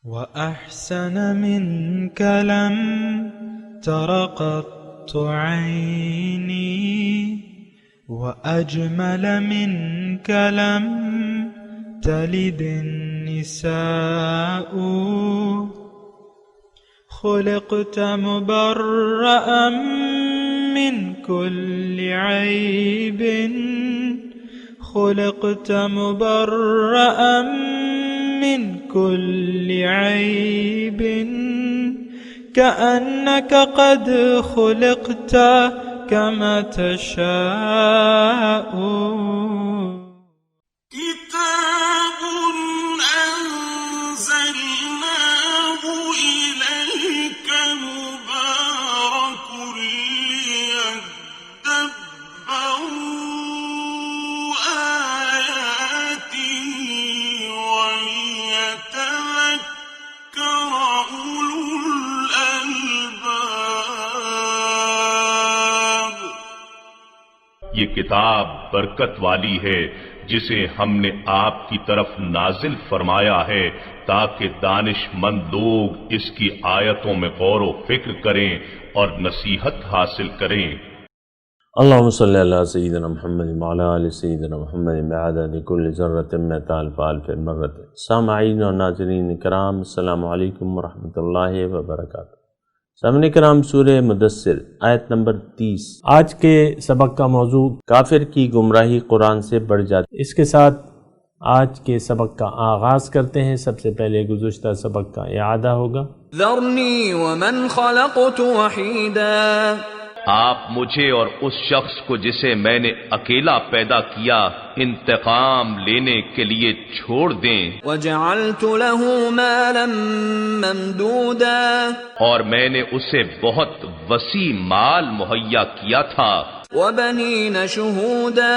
وأحسن منك لم تر قط عيني وأجمل منك لم تلد النساء خلقت مبرأ من كل عيب خلقت مبرأ من كل عيب كأنك قد خلقت كما تشاء كتاب أنزلناه إليك مبارك ليدبروا آياته وليتذكر أولو الألباب۔ یہ کتاب برکت والی ہے جسے ہم نے آپ کی طرف نازل فرمایا ہے تاکہ دانش مند لوگ اس کی آیتوں میں غور و فکر کریں اور نصیحت حاصل کریں۔ اللہم صلی علی سیدنا محمد وعلی آل سیدنا محمد بعدد کل ذرۃ مئۃ الف الف مرۃ۔ سامعین اور ناظرین کرام، السلام علیکم ورحمۃ اللہ وبرکاتہ۔ سامعین کرام، سورہ مدثر آیت نمبر 30۔ آج کے سبق کا موضوع کافر کی گمراہی قرآن سے بڑھ جاتی۔ اس کے ساتھ آج کے سبق کا آغاز کرتے ہیں۔ سب سے پہلے گزشتہ سبق کا اعادہ ہوگا۔ ذرنی ومن خلقت وحیدا، آپ مجھے اور اس شخص کو جسے میں نے اکیلا پیدا کیا انتقام لینے کے لیے چھوڑ دیں، وجعلت له مالا ممدودا، اور میں نے اسے بہت وسیع مال مہیا کیا تھا، وبنین شہودا،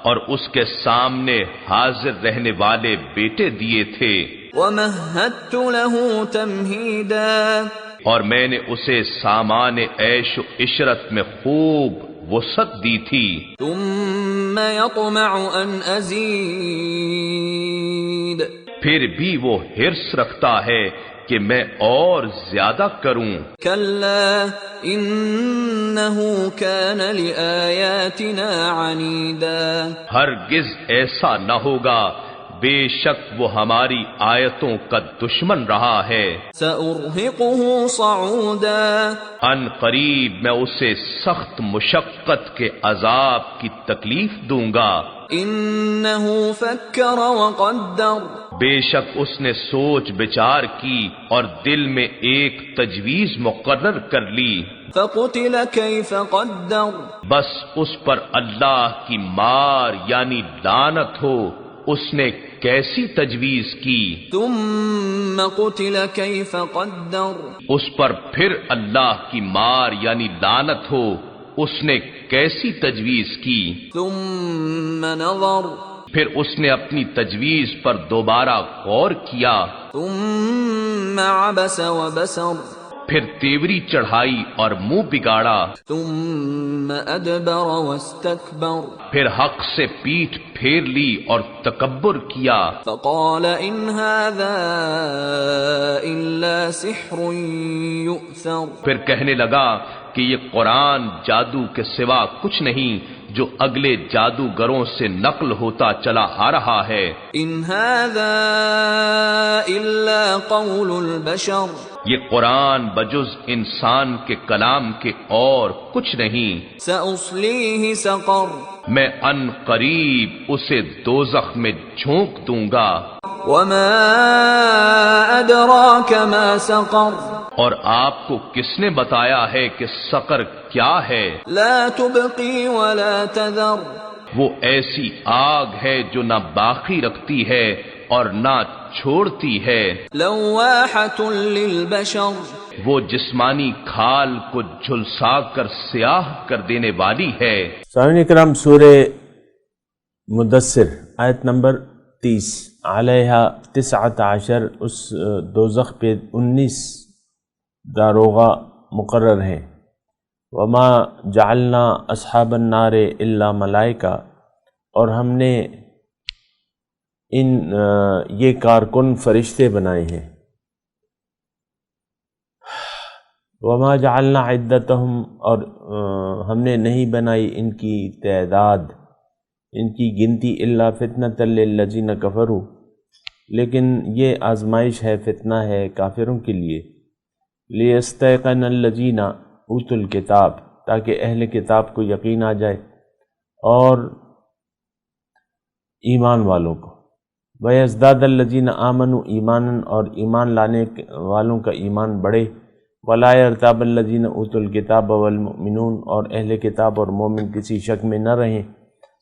اور اس کے سامنے حاضر رہنے والے بیٹے دیے تھے، ومہدت له تمہیدا، اور میں نے اسے سامان عیش و عشرت میں خوب وسعت دی تھی، ثم یطمع ان ازید، پھر بھی وہ حرص رکھتا ہے کہ میں اور زیادہ کروں۔ کلا انہ کان لآیاتنا عنیدا، ہرگز ایسا نہ ہوگا، بے شک وہ ہماری آیتوں کا دشمن رہا ہے، سأرہقہ صعودا، ان قریب میں اسے سخت مشقت کے عذاب کی تکلیف دوں گا، انہ فکر وقدر، بے شک اس نے سوچ بچار کی اور دل میں ایک تجویز مقرر کر لی، فقتل کیف قدر، بس اس پر اللہ کی مار یعنی لعنت ہو، اس نے کیسی تجویز کی، ثم قتل کیف قدر، اس پر پھر اللہ کی مار یعنی لعنت ہو، اس نے کیسی تجویز کی، ثم نظر، پھر اس نے اپنی تجویز پر دوبارہ غور کیا، ثم عبس وبسر، پھر تیوری چڑھائی اور منہ بگاڑا، ثم ادبر واستکبر، پھر حق سے پیٹھ پھیر لی اور تکبر کیا، فقال ان هذا الا سحر یؤثر، پھر کہنے لگا کہ یہ قرآن جادو کے سوا کچھ نہیں جو اگلے جادوگروں سے نقل ہوتا چلا آ رہا ہے، ان هذا الا قول البشر، یہ قرآن بجز انسان کے کلام کے اور کچھ نہیں، سأصلیہ سقر، میں ان قریب اسے دوزخ میں جھونک دوں گا، وما ادراک ما سقر، اور آپ کو کس نے بتایا ہے کہ سقر کیا ہے؟ لا تبقی ولا تذر، وہ ایسی آگ ہے جو نہ باقی رکھتی ہے اور نہ چھوڑتی ہے، لواحۃ للبشر، وہ جسمانی کھال کو جھلسا کر سیاہ کر دینے والی ہے۔ سامعین کرام، سورہ مدثر آیت نمبر 30، علیہ 19، اس دوزخ پہ 19 داروغہ مقرر ہیں۔ وما جعلنا اصحاب النار الا ملائکہ، اور ہم نے یہ کارکن فرشتے بنائے ہیں۔ وما جعلنا عدتہم، اور ہم نے نہیں بنائی ان کی تعداد، ان کی گنتی، الا فتنۃ للذین کفروا، لیکن یہ آزمائش ہے، فتنہ ہے کافروں کے لیے، لیستیقن الذین اوتوا الکتاب، تاکہ اہل کتاب کو یقین آ جائے اور ایمان والوں کو، وَيَزْدَادَ الَّذِينَ آمَنُوا ایمانًا، اور ایمان لانے والوں کا ایمان بڑھے، وَلَا يَرْتَابَ الَّذِينَ أُوتُوا الْكِتَابَ وَالْمُؤْمِنُونَ، اور اہل کتاب اور مومن کسی شک میں نہ رہیں،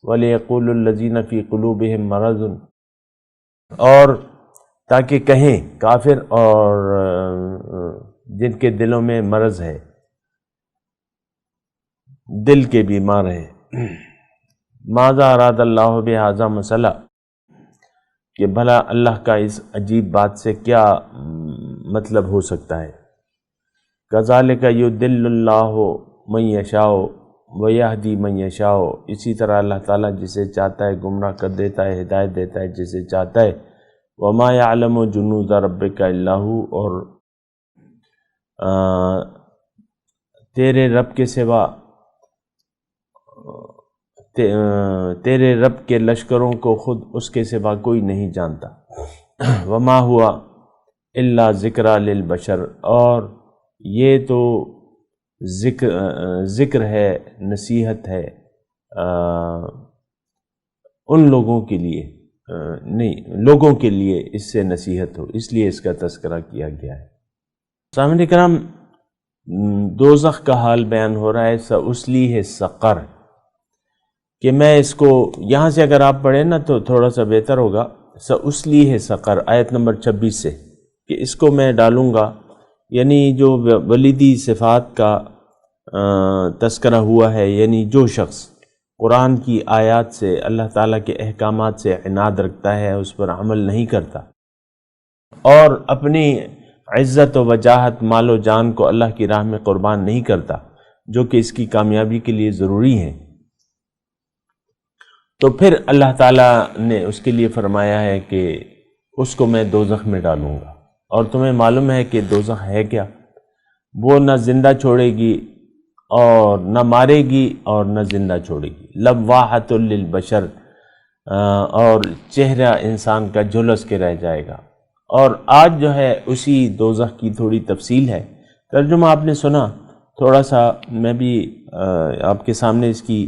وَلِيَقُولُ الَّذِينَ فِي قُلُوبِهِم مَرَضٌ، اور تاکہ کہیں کافر اور جن کے دلوں میں مرض ہے، دل کے بیمار ہیں، ماذا اراد اللہ بہذا مسئلہ، کہ بھلا اللہ کا اس عجیب بات سے کیا مطلب ہو سکتا ہے، کذالک یضل اللہ من یشاء ویہدی من یشاء، اسی طرح اللہ تعالیٰ جسے چاہتا ہے گمراہ کر دیتا ہے، ہدایت دیتا ہے جسے چاہتا ہے، وما یعلم جنود ربک الا ھو، اور تیرے رب کے سوا تیرے رب کے لشکروں کو خود اس کے سوا کوئی نہیں جانتا، وما ہوا الا ذکر للبشر، اور یہ تو ذکر ہے، نصیحت ہے ان لوگوں کے لیے، نہیں لوگوں کے لیے اس سے نصیحت ہو، اس لیے اس کا تذکرہ کیا گیا ہے۔ سامعین کرام، دوزخ کا حال بیان ہو رہا ہے، سأصلیہ سقر، کہ میں اس کو یہاں سے اگر آپ پڑھیں نا تو تھوڑا سا بہتر ہوگا، سأصلیہ سقر آیت نمبر 26 سے، کہ اس کو میں ڈالوں گا، یعنی جو ولیدی صفات کا تذکرہ ہوا ہے، یعنی جو شخص قرآن کی آیات سے، اللہ تعالیٰ کے احکامات سے عناد رکھتا ہے، اس پر عمل نہیں کرتا، اور اپنی عزت و وجاہت، مال و جان کو اللہ کی راہ میں قربان نہیں کرتا، جو کہ اس کی کامیابی کے لیے ضروری ہے، تو پھر اللہ تعالیٰ نے اس کے لیے فرمایا ہے کہ اس کو میں دوزخ میں ڈالوں گا۔ اور تمہیں معلوم ہے کہ دوزخ ہے کیا؟ وہ نہ زندہ چھوڑے گی اور نہ مارے گی اور نہ زندہ چھوڑے گی، لواحۃ للبشر، اور چہرہ انسان کا جھلس کے رہ جائے گا۔ اور آج جو ہے اسی دوزخ کی تھوڑی تفصیل ہے، ترجمہ آپ نے سنا، تھوڑا سا میں بھی آپ کے سامنے اس کی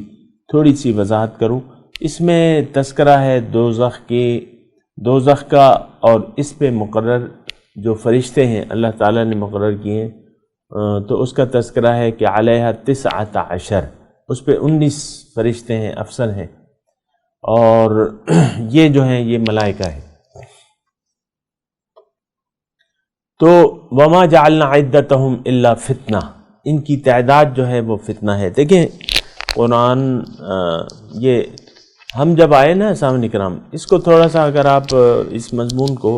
تھوڑی سی وضاحت کروں۔ اس میں تذکرہ ہے دوزخ کا، اور اس پہ مقرر جو فرشتے ہیں اللہ تعالیٰ نے مقرر کیے ہیں، تو اس کا تذکرہ ہے کہ علیہ 19، اس پہ 19 فرشتے ہیں، افسر ہیں، اور یہ جو ہیں یہ ملائکہ ہیں۔ تو وما جعلنا عدتہم الا فتنہ، ان کی تعداد جو ہے وہ فتنہ ہے۔ دیکھیں قرآن، یہ ہم جب آئے نا سامعین کرام، اس کو تھوڑا سا اگر آپ اس مضمون کو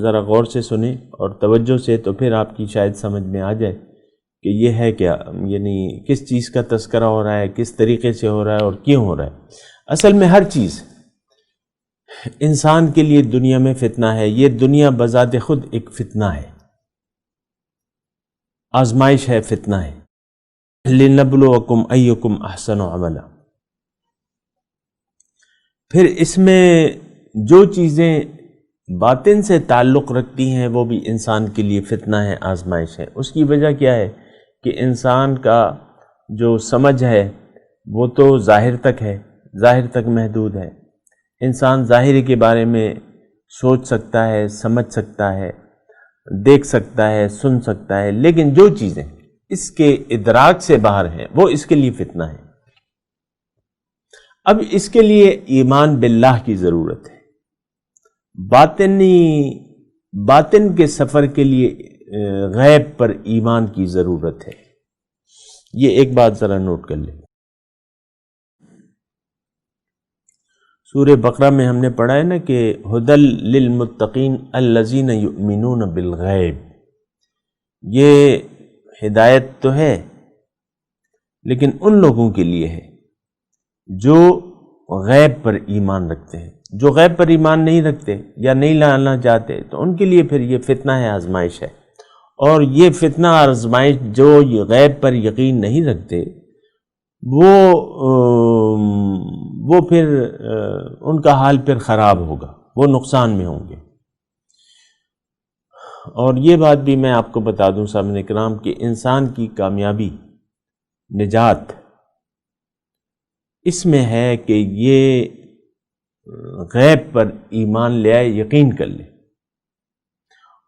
ذرا غور سے سنیں اور توجہ سے، تو پھر آپ کی شاید سمجھ میں آ جائے کہ یہ ہے کیا، یعنی کس چیز کا تذکرہ ہو رہا ہے، کس طریقے سے ہو رہا ہے اور کیوں ہو رہا ہے۔ اصل میں ہر چیز انسان کے لیے دنیا میں فتنہ ہے، یہ دنیا بذات خود ایک فتنہ ہے، آزمائش ہے، فتنہ ہے۔ لِنَبْلُوَكُمْ أَيُّكُمْ أَحْسَنُ عَمَلًا، پھر اس میں جو چیزیں باطن سے تعلق رکھتی ہیں وہ بھی انسان کے لیے فتنہ ہے، آزمائش ہے۔ اس کی وجہ کیا ہے کہ انسان کا جو سمجھ ہے وہ تو ظاہر تک ہے، ظاہر تک محدود ہے۔ انسان ظاہر کے بارے میں سوچ سکتا ہے، سمجھ سکتا ہے، دیکھ سکتا ہے، سن سکتا ہے، لیکن جو چیزیں اس کے ادراک سے باہر ہیں وہ اس کے لیے فتنہ ہے۔ اب اس کے لیے ایمان باللہ کی ضرورت ہے، باطن کے سفر کے لیے غیب پر ایمان کی ضرورت ہے۔ یہ ایک بات ذرا نوٹ کر لیں۔ سورہ بقرہ میں ہم نے پڑھا ہے نا کہ ھدی للمتقین الذین یؤمنون بالغیب، یہ ہدایت تو ہے لیکن ان لوگوں کے لیے ہے جو غیب پر ایمان رکھتے ہیں۔ جو غیب پر ایمان نہیں رکھتے یا نہیں لانا چاہتے تو ان کے لیے پھر یہ فتنہ ہے، آزمائش ہے۔ اور یہ فتنہ آزمائش جو غیب پر یقین نہیں رکھتے وہ پھر ان کا حال پھر خراب ہوگا، وہ نقصان میں ہوں گے۔ اور یہ بات بھی میں آپ کو بتا دوں سامعین کرام کہ انسان کی کامیابی، نجات اس میں ہے کہ یہ غیب پر ایمان لے آئے، یقین کر لے۔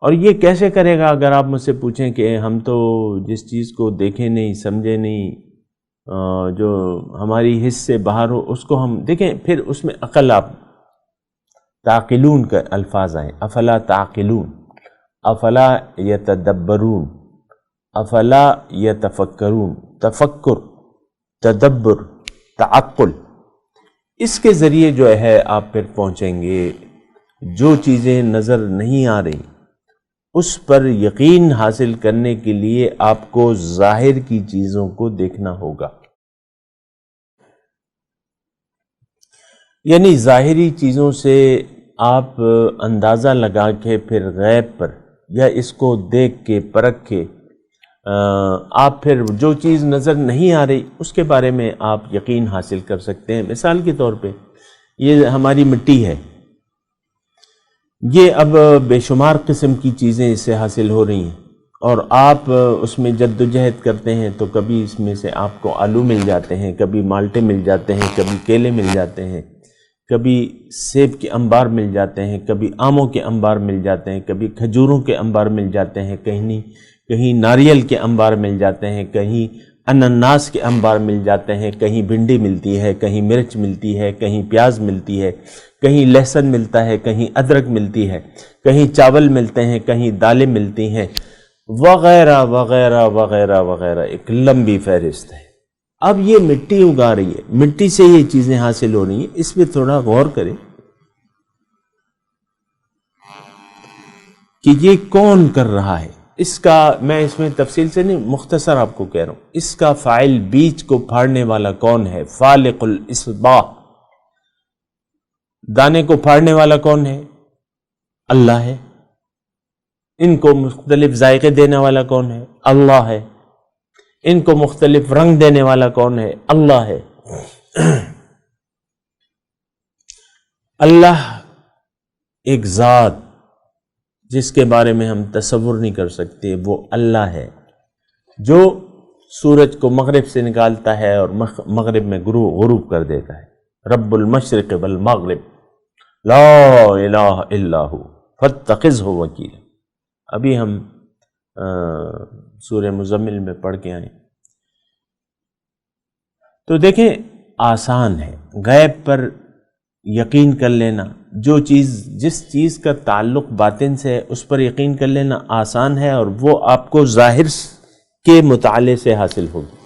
اور یہ کیسے کرے گا؟ اگر آپ مجھ سے پوچھیں کہ ہم تو جس چیز کو دیکھیں نہیں، سمجھے نہیں، جو ہماری حس سے باہر ہو، اس کو ہم دیکھیں، پھر اس میں عقل، آپ تعقلون کا الفاظ آئیں، افلا تعقلون، افلا یتدبرون، افلا یتفکرون، تفکر، تدبر، تعقل، اس کے ذریعے جو ہے آپ پھر پہنچیں گے۔ جو چیزیں نظر نہیں آ رہی اس پر یقین حاصل کرنے کے لیے آپ کو ظاہر کی چیزوں کو دیکھنا ہوگا، یعنی ظاہری چیزوں سے آپ اندازہ لگا کے پھر غیب پر یا اس کو دیکھ کے پرکھ کے آپ پھر جو چیز نظر نہیں آ رہی اس کے بارے میں آپ یقین حاصل کر سکتے ہیں۔ مثال کے طور پہ یہ ہماری مٹی ہے، یہ اب بے شمار قسم کی چیزیں اس سے حاصل ہو رہی ہیں، اور آپ اس میں جد و جہد کرتے ہیں تو کبھی اس میں سے آپ کو آلو مل جاتے ہیں، کبھی مالٹے مل جاتے ہیں، کبھی کیلے مل جاتے ہیں، کبھی سیب کے انبار مل جاتے ہیں، کبھی آموں کے انبار مل جاتے ہیں، کبھی کھجوروں کے انبار مل جاتے ہیں، کہیں ناریل کے انبار مل جاتے ہیں، کہیں انناس کے انبار مل جاتے ہیں، کہیں بھنڈی ملتی ہے، کہیں مرچ ملتی ہے، کہیں پیاز ملتی ہے، کہیں لہسن ملتا ہے، کہیں ادرک ملتی ہے، کہیں چاول ملتے ہیں، کہیں دالیں ملتی ہیں، وغیرہ وغیرہ وغیرہ وغیرہ، ایک لمبی فہرست ہے۔ اب یہ مٹی اگا رہی ہے، مٹی سے یہ چیزیں حاصل ہو رہی ہیں، اس پہ تھوڑا غور کریں کہ یہ کون کر رہا ہے۔ اس کا میں اس میں تفصیل سے نہیں، مختصر آپ کو کہہ رہا ہوں، اس کا فاعل، بیج کو پھاڑنے والا کون ہے؟ فالق الاصباح۔ دانے کو پھاڑنے والا کون ہے؟ اللہ ہے۔ ان کو مختلف ذائقے دینے والا کون ہے؟ اللہ ہے۔ ان کو مختلف رنگ دینے والا کون ہے؟ اللہ ہے۔ اللہ ایک ذات جس کے بارے میں ہم تصور نہیں کر سکتے، وہ اللہ ہے جو سورج کو مغرب سے نکالتا ہے اور مغرب میں غروب کر دیتا ہے۔ رب المشرق والمغرب لا الہ الا ہو فاتخذہ وکیلا۔ ابھی ہم سورہ مزمل میں پڑھ کے آئیں تو دیکھیں آسان ہے غیب پر یقین کر لینا، جس چیز کا تعلق باطن سے ہے اس پر یقین کر لینا آسان ہے، اور وہ آپ کو ظاہر کے مطالعے سے حاصل ہوگی۔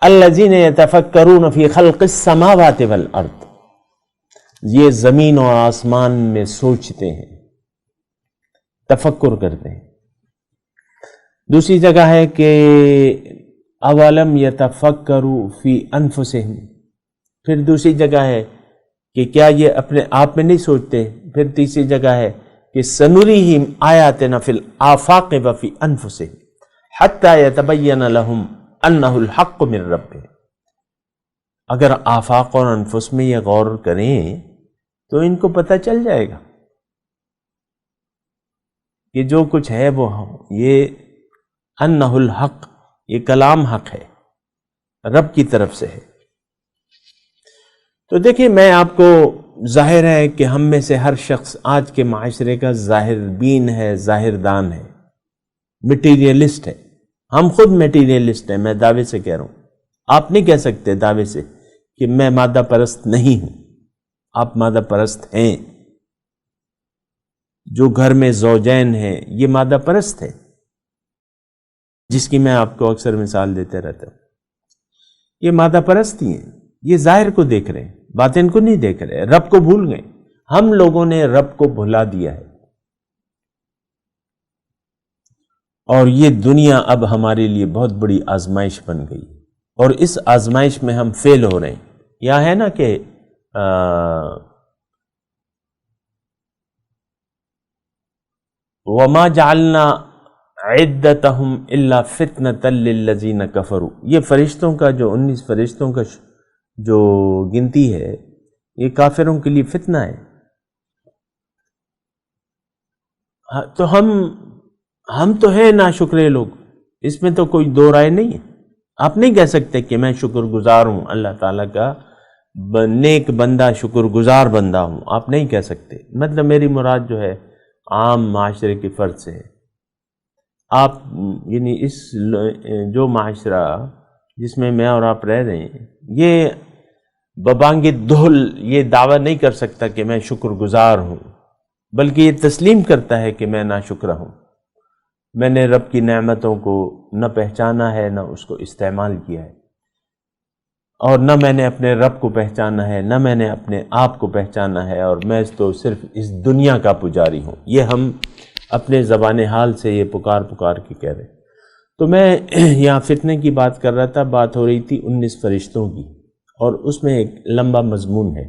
الذین یتفکرون فی خلق السماوات والارض، یہ زمین اور آسمان میں سوچتے ہیں، تفکر کرتے ہیں۔ دوسری جگہ ہے کہ اولم یتفکروا فی انفسہم، پھر دوسری جگہ ہے کہ کیا یہ اپنے آپ میں نہیں سوچتے، پھر تیسری جگہ ہے کہ سنریہم آیاتنا فی الآفاق وفی انفسہم حتی یتبین لہم انہ الحق من ربہم۔ اگر آفاق اور انفس میں یہ غور کریں تو ان کو پتہ چل جائے گا کہ جو کچھ ہے وہ یہ انہ الحق، یہ کلام حق ہے، رب کی طرف سے ہے۔ تو دیکھیں، میں آپ کو ظاہر ہے کہ ہم میں سے ہر شخص آج کے معاشرے کا ظاہر بین ہے، ظاہر دان ہے، میٹیریلسٹ ہے۔ ہم خود میٹیریلسٹ ہیں، میں دعوے سے کہہ رہا ہوں۔ آپ نہیں کہہ سکتے دعوے سے کہ میں مادہ پرست نہیں ہوں، آپ مادہ پرست ہیں۔ جو گھر میں زوجین ہیں یہ مادہ پرست ہے، جس کی میں آپ کو اکثر مثال دیتے رہتا ہوں۔ یہ مادہ پرست ہی ہیں، یہ ظاہر کو دیکھ رہے ہیں، باطن کو نہیں دیکھ رہے، رب کو بھول گئے۔ ہم لوگوں نے رب کو بھلا دیا ہے، اور یہ دنیا اب ہمارے لیے بہت بڑی آزمائش بن گئی، اور اس آزمائش میں ہم فیل ہو رہے ہیں۔ یہاں ہے نا کہ وَمَا جَعَلْنَا عدتہم الا فتنۃ للذین کفروا، یہ فرشتوں کا جو 19 فرشتوں کا جو گنتی ہے یہ کافروں کے لیے فتنہ ہے. تو ہم تو ہیں ناشکرے لوگ، اس میں تو کوئی دو رائے نہیں ہے. آپ نہیں کہہ سکتے کہ میں شکر گزار ہوں، اللہ تعالیٰ کا نیک بندہ، شکر گزار بندہ ہوں، آپ نہیں کہہ سکتے. مطلب میری مراد جو ہے عام معاشرے کے فرد سے ہے. آپ یعنی اس جو معاشرہ جس میں میں اور آپ رہ رہے ہیں، یہ ببانگ دہل یہ دعویٰ نہیں کر سکتا کہ میں شکر گزار ہوں، بلکہ یہ تسلیم کرتا ہے کہ میں ناشکر ہوں. میں نے رب کی نعمتوں کو نہ پہچانا ہے، نہ اس کو استعمال کیا ہے، اور نہ میں نے اپنے رب کو پہچانا ہے، نہ میں نے اپنے آپ کو پہچانا ہے، اور میں تو صرف اس دنیا کا پجاری ہوں. یہ ہم اپنے زبان حال سے یہ پکار کے کہہ رہے. تو میں یہاں فتنے کی بات کر رہا تھا، بات ہو رہی تھی 19 فرشتوں کی، اور اس میں ایک لمبا مضمون ہے.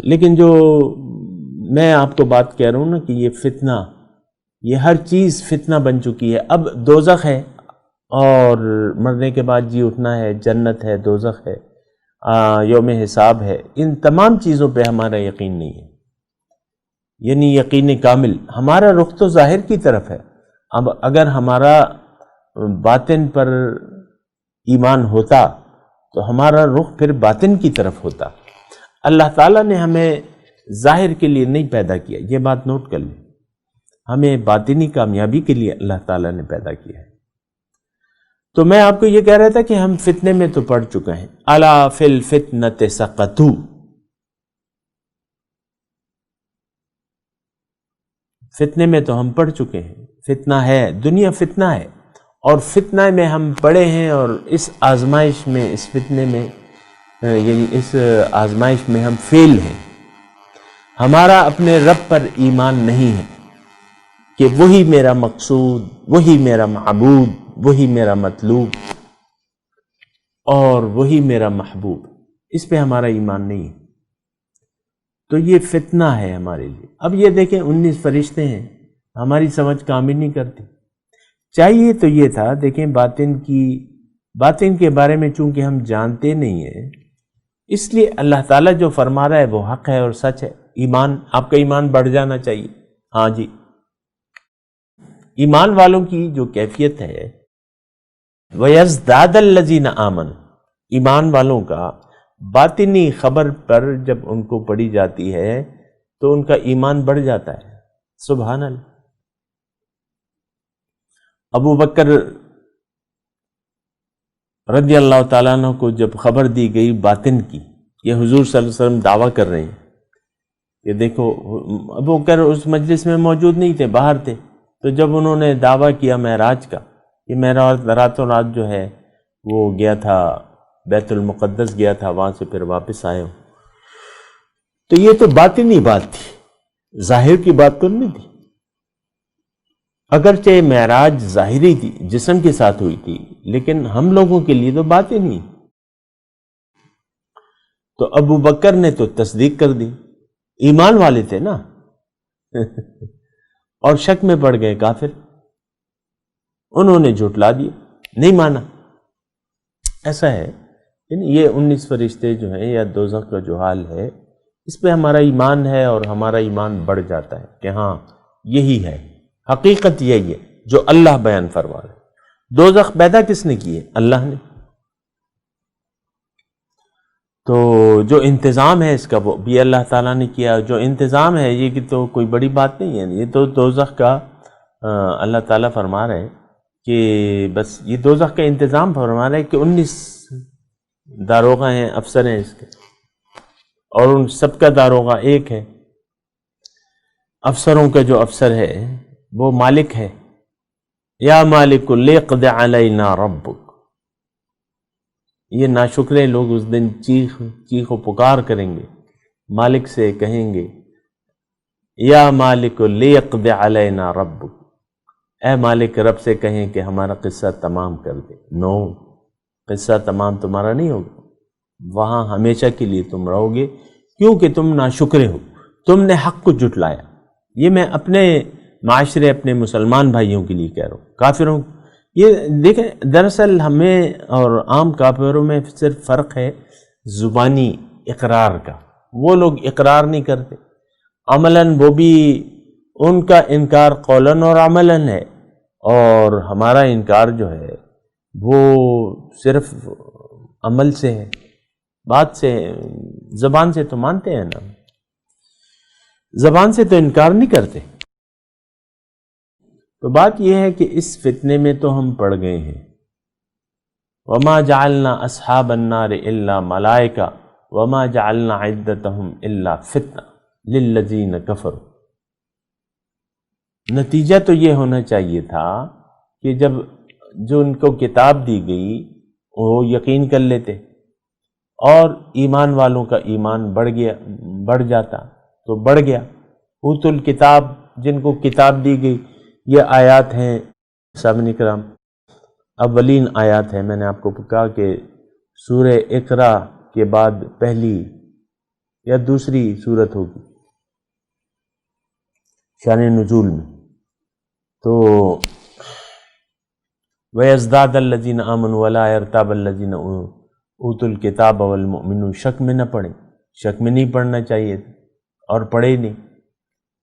لیکن جو میں آپ کو بات کہہ رہا ہوں نا کہ یہ فتنہ، یہ ہر چیز فتنہ بن چکی ہے. اب دوزخ ہے اور مرنے کے بعد جی اٹھنا ہے، جنت ہے، دوزخ ہے، یوم حساب ہے. ان تمام چیزوں پہ ہمارا یقین نہیں ہے، یعنی یقین کامل. ہمارا رخ تو ظاہر کی طرف ہے. اب اگر ہمارا باطن پر ایمان ہوتا تو ہمارا رخ پھر باطن کی طرف ہوتا. اللہ تعالیٰ نے ہمیں ظاہر کے لیے نہیں پیدا کیا، یہ بات نوٹ کر لیں. ہمیں باطنی کامیابی کے لیے اللہ تعالیٰ نے پیدا کیا ہے. تو میں آپ کو یہ کہہ رہا تھا کہ ہم فتنے میں تو پڑ چکے ہیں. الا فی الفتنۃ سقطوا، فتنے میں تو ہم پڑ چکے ہیں. فتنہ ہے، دنیا فتنہ ہے، اور فتنہ میں ہم پڑے ہیں، اور اس آزمائش میں، اس فتنے میں، یعنی اس آزمائش میں ہم فیل ہیں. ہمارا اپنے رب پر ایمان نہیں ہے کہ وہی میرا مقصود، وہی میرا معبود، وہی میرا مطلوب، اور وہی میرا محبوب. اس پہ ہمارا ایمان نہیں ہے. تو یہ فتنہ ہے ہمارے لیے. اب یہ دیکھیں 19 فرشتے ہیں، ہماری سمجھ کام ہی نہیں کرتی. چاہیے تو یہ تھا، دیکھیں باطن کے بارے میں چونکہ ہم جانتے نہیں ہیں، اس لیے اللہ تعالیٰ جو فرما رہا ہے وہ حق ہے اور سچ ہے. ایمان، آپ کا ایمان بڑھ جانا چاہیے. ہاں جی، ایمان والوں کی جو کیفیت ہے وَيَزْدَادَ الَّذِينَ آمَنُوا، ایمان والوں کا باطنی خبر پر جب ان کو پڑھی جاتی ہے تو ان کا ایمان بڑھ جاتا ہے. سبحان اللہ. ابو بکر رضی اللہ تعالیٰ عنہ کو جب خبر دی گئی باطن کی، یہ حضور صلی اللہ علیہ وسلم دعویٰ کر رہے ہیں کہ دیکھو، ابو بکر اس مجلس میں موجود نہیں تھے، باہر تھے. تو جب انہوں نے دعویٰ کیا معراج کا، کہ معراج راتوں رات جو ہے وہ گیا تھا بیت المقدس گیا تھا، وہاں سے پھر واپس آئے ہو، تو یہ تو باطنی بات تھی، ظاہر کی بات تو نہیں تھی. اگرچہ معراج ظاہری تھی، جسم کے ساتھ ہوئی تھی، لیکن ہم لوگوں کے لیے تو باطنی. تو ابو بکر نے تو تصدیق کر دی، ایمان والے تھے نا اور شک میں پڑ گئے کافر. انہوں نے جھٹلا دیا، نہیں مانا. ایسا ہے، یعنی یہ 19 فرشتے جو ہیں یا دوزخ کا جو حال ہے، اس پہ ہمارا ایمان ہے اور ہمارا ایمان بڑھ جاتا ہے کہ ہاں یہی ہے حقیقت، یہی ہے جو اللہ بیان فرما رہے. دوزخ پیدا کس نے کی ہے؟ اللہ نے. تو جو انتظام ہے اس کا وہ بھی اللہ تعالیٰ نے کیا. جو انتظام ہے یہ کہ تو کوئی بڑی بات نہیں ہے، یہ تو دوزخ کا اللہ تعالیٰ فرما رہے ہیں کہ بس یہ دوزخ کا انتظام فرما رہے ہیں کہ 19 داروغہ ہیں، افسر ہیں اس کے، اور ان سب کا داروغہ ایک ہے. افسروں کا جو افسر ہے وہ مالک ہے. یا مالک لیقض علینا ربک. یہ ناشکرے لوگ اس دن چیخ و پکار کریں گے، مالک سے کہیں گے یا مالک لیقض علینا ربک، اے مالک رب سے کہیں کہ ہمارا قصہ تمام کر دے. نو، قصہ تمام تمہارا نہیں ہوگا، وہاں ہمیشہ کے لیے تم رہو گے، کیونکہ تم ناشکرے ہو، تم نے حق کو جھٹلایا. یہ میں اپنے معاشرے اپنے مسلمان بھائیوں کے لیے کہہ رہا ہوں، کافروں یہ دیکھیں دراصل ہمیں اور عام کافروں میں صرف فرق ہے زبانی اقرار کا، وہ لوگ اقرار نہیں کرتے، عملاً وہ بھی ان کا انکار قولاً اور عملاً ہے، اور ہمارا انکار جو ہے وہ صرف عمل سے ہے، بات سے، زبان سے تو مانتے ہیں نا، زبان سے تو انکار نہیں کرتے۔ تو بات یہ ہے کہ اس فتنے میں تو ہم پڑ گئے ہیں۔ وما جعلنا اصحاب النار الا ملائکہ وما جعلنا عدتهم الا فتنہ للذین کفروا۔ نتیجہ تو یہ ہونا چاہیے تھا کہ جب جو ان کو کتاب دی گئی وہ یقین کر لیتے اور ایمان والوں کا ایمان بڑھ جاتا تو بڑھ گیا۔ اوت الکتاب، جن کو کتاب دی گئی، یہ آیات ہیں سامعین کرام، اولین آیات ہیں۔ میں نے آپ کو کہا کہ سورہ اقرا کے بعد پہلی یا دوسری سورت ہوگی شان نزول میں۔ تو وَيَزْدَادَ الَّذِينَ آمَنُوا وَلَا يَرْتَابَ الَّذِينَ أُوتُوا الْكِتَابَ وَالْمُؤْمِنُونَ، شک میں نہ پڑھیں، شک میں نہیں پڑھنا چاہیے تھا اور پڑھے نہیں۔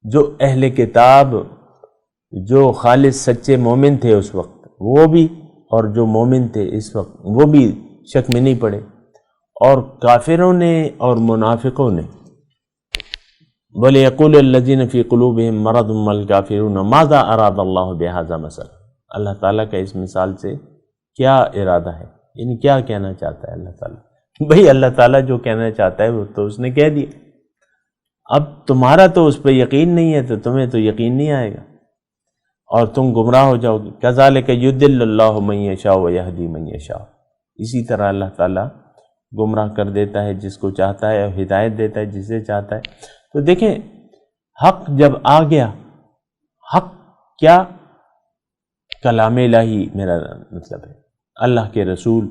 جو اہل کتاب، جو خالص سچے مومن تھے اس وقت وہ بھی، اور جو مومن تھے اس وقت وہ بھی شک میں نہیں پڑے، اور کافروں نے اور منافقوں نے بولے یقول الذین فی قلوبہم مرض والکافرون ماذا اراد اللہ بہذا مثلا۔ اللہ تعالیٰ کا اس مثال سے کیا ارادہ ہے، یعنی کیا کہنا چاہتا ہے اللہ تعالیٰ؟ بھئی اللہ تعالیٰ جو کہنا چاہتا ہے وہ تو اس نے کہہ دیا، اب تمہارا تو اس پہ یقین نہیں ہے تو تمہیں تو یقین نہیں آئے گا اور تم گمراہ ہو جاؤ گے۔ کذالک یضل اللہ من یشاء ویہدی من یشاء، اسی طرح اللہ تعالیٰ گمراہ کر دیتا ہے جس کو چاہتا ہے اور ہدایت دیتا ہے جسے چاہتا ہے۔ تو دیکھیں حق جب آ گیا، حق کیا؟ کلام الہی میرا مطلب ہے، اللہ کے رسول،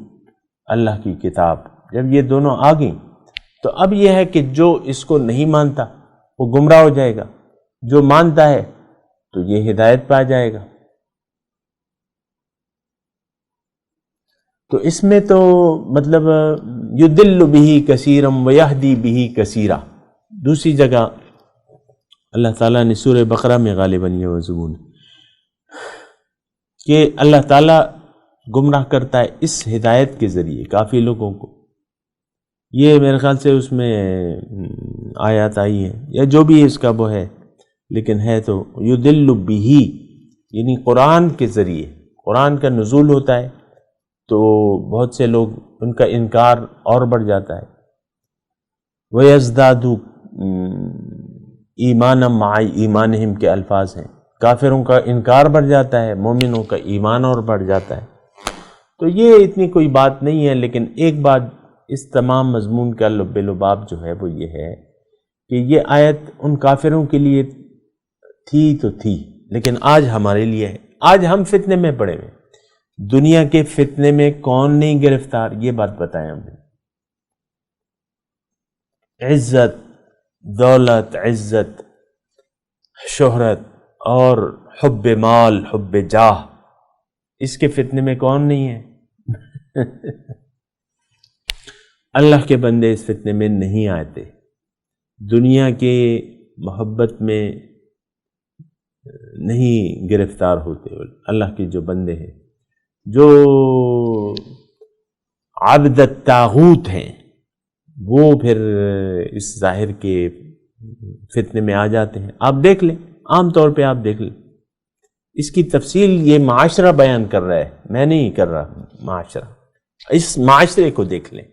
اللہ کی کتاب، جب یہ دونوں آ گئیں تو اب یہ ہے کہ جو اس کو نہیں مانتا وہ گمراہ ہو جائے گا، جو مانتا ہے تو یہ ہدایت پا جائے گا۔ تو اس میں تو مطلب یضل بہ کثیرا ویہدی بہ کثیرا۔ دوسری جگہ اللہ تعالیٰ نے سورہ بقرہ میں غالباً یہ مضمون کہ اللہ تعالیٰ گمراہ کرتا ہے اس ہدایت کے ذریعے کافی لوگوں کو، یہ میرے خیال سے اس میں آیات آئی ہیں یا جو بھی اس کا وہ ہے، لیکن ہے تو یضل بہ، یعنی قرآن کے ذریعے، قرآن کا نزول ہوتا ہے تو بہت سے لوگ ان کا انکار اور بڑھ جاتا ہے۔ وَيَزْدَادُ ایمانا مع ایمانہم کے الفاظ ہیں، کافروں کا انکار بڑھ جاتا ہے، مومنوں کا ایمان اور بڑھ جاتا ہے۔ تو یہ اتنی کوئی بات نہیں ہے، لیکن ایک بات اس تمام مضمون کا لب لباب جو ہے وہ یہ ہے کہ یہ آیت ان کافروں کے لیے تھی تو تھی، لیکن آج ہمارے لیے ہے۔ آج ہم فتنے میں پڑے ہوئے، دنیا کے فتنے میں کون نہیں گرفتار؟ یہ بات بتائیں ہم نے۔ عزت، دولت، عزت، شہرت اور حب مال، حب جاہ، اس کے فتنے میں کون نہیں ہے؟ اللہ کے بندے اس فتنے میں نہیں آتے، دنیا کے محبت میں نہیں گرفتار ہوتے۔ اللہ کے جو بندے ہیں، جو عبد الطاغوت ہیں، وہ پھر اس ظاہر کے فتنے میں آ جاتے ہیں۔ آپ دیکھ لیں، عام طور پہ آپ دیکھ لیں، اس کی تفصیل یہ معاشرہ بیان کر رہا ہے، میں نہیں کر رہا۔ معاشرہ، اس معاشرے کو دیکھ لیں،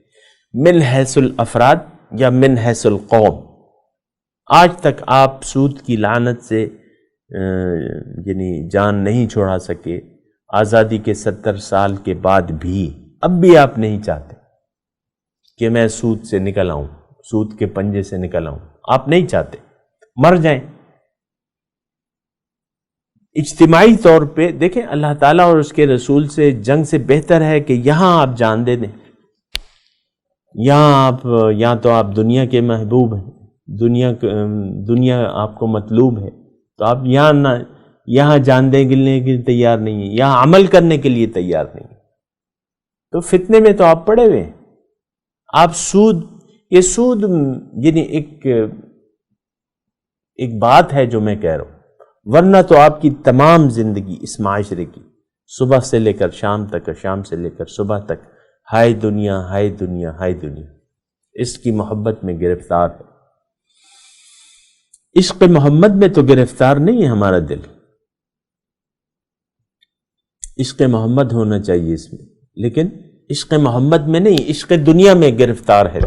من حیث الافراد یا من حیث القوم۔ آج تک آپ سود کی لعنت سے یعنی جان نہیں چھوڑا سکے، آزادی کے 70 سال کے بعد بھی اب بھی آپ نہیں چاہتے کہ میں سود سے نکل آؤں، سود کے پنجے سے نکل آؤں، آپ نہیں چاہتے، مر جائیں۔ اجتماعی طور پہ دیکھیں، اللہ تعالیٰ اور اس کے رسول سے جنگ سے بہتر ہے کہ یہاں آپ جان دے دیں، یہاں تو آپ دنیا کے محبوب ہیں، دنیا آپ کو مطلوب ہے، تو آپ یہاں نہ یہاں جان دے گلنے کے لیے تیار نہیں ہیں، یہاں عمل کرنے کے لیے تیار نہیں ہیں، تو فتنے میں تو آپ پڑے ہوئے ہیں۔ آپ یہ سود یعنی ایک بات ہے جو میں کہہ رہا ہوں، ورنہ تو آپ کی تمام زندگی اس معاشرے کی صبح سے لے کر شام تک اور شام سے لے کر صبح تک ہائے دنیا ہائے دنیا ہائے دنیا، اس کی محبت میں گرفتار ہے۔ عشق محمد میں تو گرفتار نہیں ہے ہمارا دل، عشق محمد ہونا چاہیے اس میں، لیکن عشق محمد میں نہیں، عشق دنیا میں گرفتار ہے۔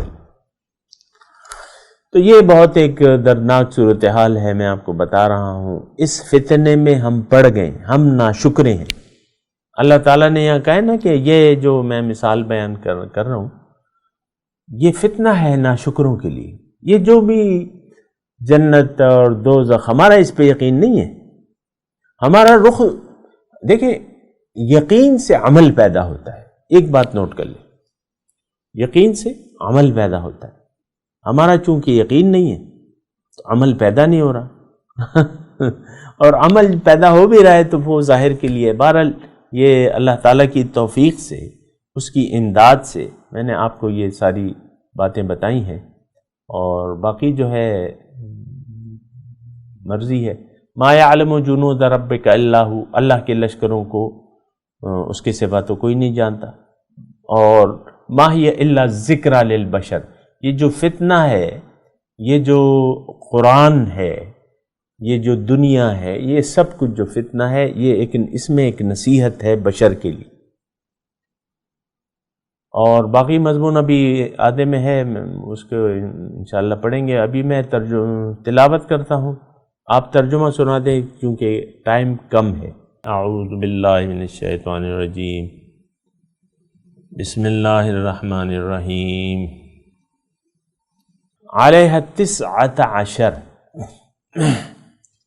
تو یہ بہت ایک دردناک صورتحال ہے، میں آپ کو بتا رہا ہوں۔ اس فتنے میں ہم پڑ گئے، ہم ناشکرے ہیں۔ اللہ تعالیٰ نے یہاں کہا نا کہ یہ جو میں مثال بیان کر رہا ہوں، یہ فتنہ ہے ناشکروں کے لیے۔ یہ جو بھی جنت اور دوزخ، ہمارا اس پہ یقین نہیں ہے، ہمارا رخ دیکھیں، یقین سے عمل پیدا ہوتا ہے۔ ایک بات نوٹ کر لیں، یقین سے عمل پیدا ہوتا ہے۔ ہمارا چونکہ یقین نہیں ہے تو عمل پیدا نہیں ہو رہا اور عمل پیدا ہو بھی رہا ہے تو وہ ظاہر کے لیے۔ بہرحال یہ اللہ تعالیٰ کی توفیق سے، اس کی امداد سے میں نے آپ کو یہ ساری باتیں بتائی ہیں، اور باقی جو ہے مرضی ہے۔ ما یعلم جنود ربک الا ھو، اللہ کے لشکروں کو اس کے سوا تو کوئی نہیں جانتا۔ اور ما ہی الا ذکر للبشر، یہ جو فتنہ ہے، یہ جو قرآن ہے، یہ جو دنیا ہے، یہ سب کچھ جو فتنہ ہے، یہ اس میں ایک نصیحت ہے بشر کے لیے۔ اور باقی مضمون ابھی آدھے میں ہے، اس کو انشاءاللہ پڑھیں گے۔ ابھی میں تلاوت کرتا ہوں، آپ ترجمہ سنا دیں کیونکہ ٹائم کم ہے۔ اعوذ باللہ من الشیطان الرجیم، بسم اللہ الرحمن الرحیم۔ علیہ 19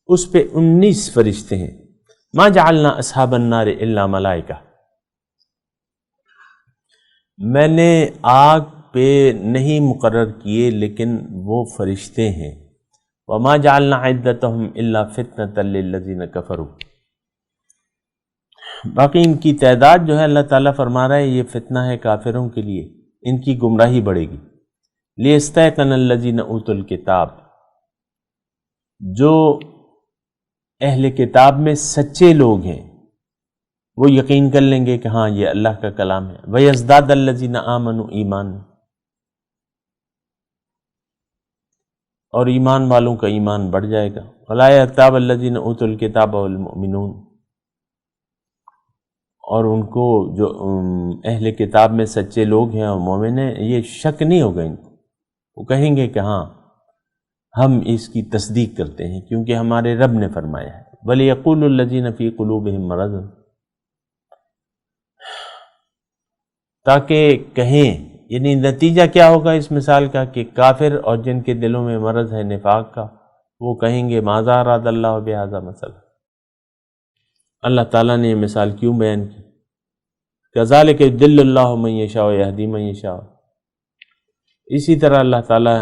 اس پہ 19 فرشتے ہیں۔ ما جعلنا اصحاب النار الا ملائکہ، میں نے آگ پہ نہیں مقرر کیے لیکن وہ فرشتے ہیں۔ وما جعلنا عدتهم الا فتنة للذین کفروا، باقی ان کی تعداد جو ہے اللہ تعالیٰ فرما رہا ہے یہ فتنہ ہے کافروں کے لیے، ان کی گمراہی بڑھے گی۔ لیستیقن الذین اوتوا الکتاب، جو اہل کتاب میں سچے لوگ ہیں وہ یقین کر لیں گے کہ ہاں یہ اللہ کا کلام ہے۔ ویزداد الذین آمنوا ایمانا، اور ایمان والوں کا ایمان بڑھ جائے گا۔ ولا یرتاب الذین اوتوا الکتاب والمؤمنون، اور ان کو جو اہل کتاب میں سچے لوگ ہیں اور مومن ہیں، یہ شک نہیں ہوگا ان کو، وہ کہیں گے کہ ہاں ہم اس کی تصدیق کرتے ہیں کیونکہ ہمارے رب نے فرمایا ہے۔ وَلِيَقُولُ الَّذِينَ فِي قُلُوبِهِم مَرَضٌ، تاکہ کہیں، یعنی نتیجہ کیا ہوگا اس مثال کا کہ کافر اور جن کے دلوں میں مرض ہے نفاق کا، وہ کہیں گے ماذا اراد اللہ بہذا مثلا، اللہ تعالیٰ نے یہ مثال کیوں بیان کی؟ کذالک یضل اللہ من یشاء ویہدی من یشاء، اسی طرح اللہ تعالیٰ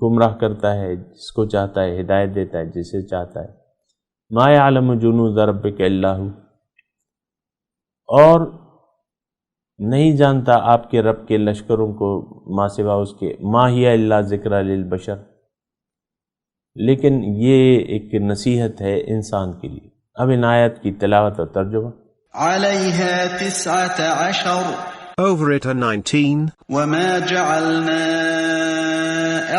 گمراہ کرتا ہے جس کو چاہتا ہے، ہدایت دیتا ہے جسے چاہتا ہے۔ ما یعلم جنود ربک الا ھو، اور نہیں جانتا آپ کے رب کے لشکروں کو ما سوا اس کے، ما ہی الا ذکر للبشر، لیکن یہ ایک نصیحت ہے انسان کے لیے۔ اب ان آیت کی تلاوت اور ترجمہ۔ علیہا 19 Over it are 19. وما جعلنا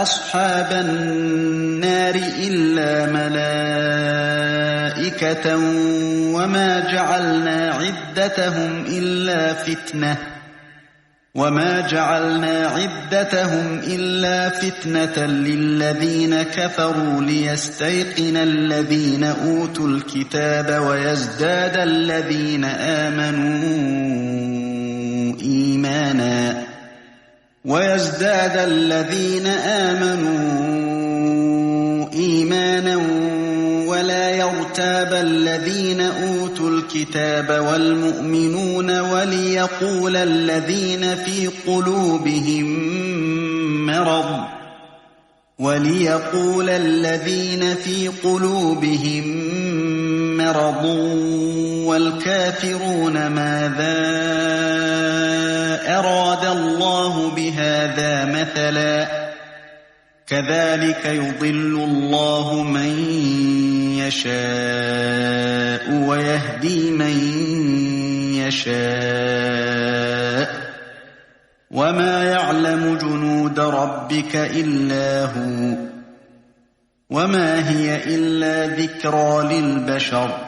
أصحاب النار إلا ملائكة وما جعلنا عدتهم إلا فتنة للذين كفروا ليستيقن الذين أوتوا الكتاب ويزداد الذين آمنوا إيمانا ولا يرتاب الذين أوتوا الكتاب والمؤمنون وليقول الذين في قلوبهم مرض والكافرون ماذا أراد الله بهذا مثلا كذلك يضل الله من يشاء ويهدي من يشاء وما يعلم جنود ربك إلا هو وما هي إلا ذكرى للبشر.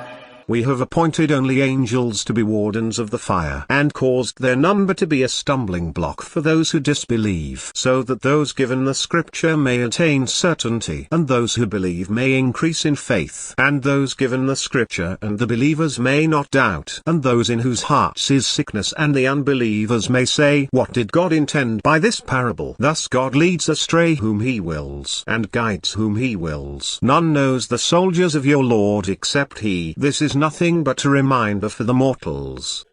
We have appointed only angels to be wardens of the fire, and caused their number to be a stumbling block for those who disbelieve, so that those given the scripture may attain certainty, and those who believe may increase in faith, and those given the scripture and the believers may not doubt, and those in whose hearts is sickness and the unbelievers may say, what did God intend by this parable? Thus God leads astray whom he wills, and guides whom he wills. None knows the soldiers of your Lord except he. This is nothing but a reminder for the mortals.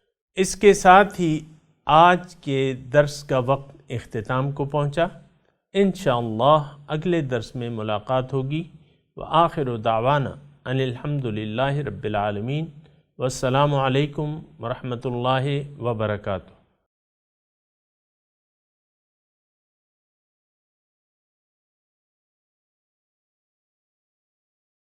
اس کے ساتھ ہی آج کے درس کا وقت اختتام کو پہنچا. انشاءاللہ اگلے درس میں ملاقات ہوگی. وآخر دعوانا ان الحمدللہ رب العالمین. والسلام علیکم ورحمۃ اللہ وبرکاتہ.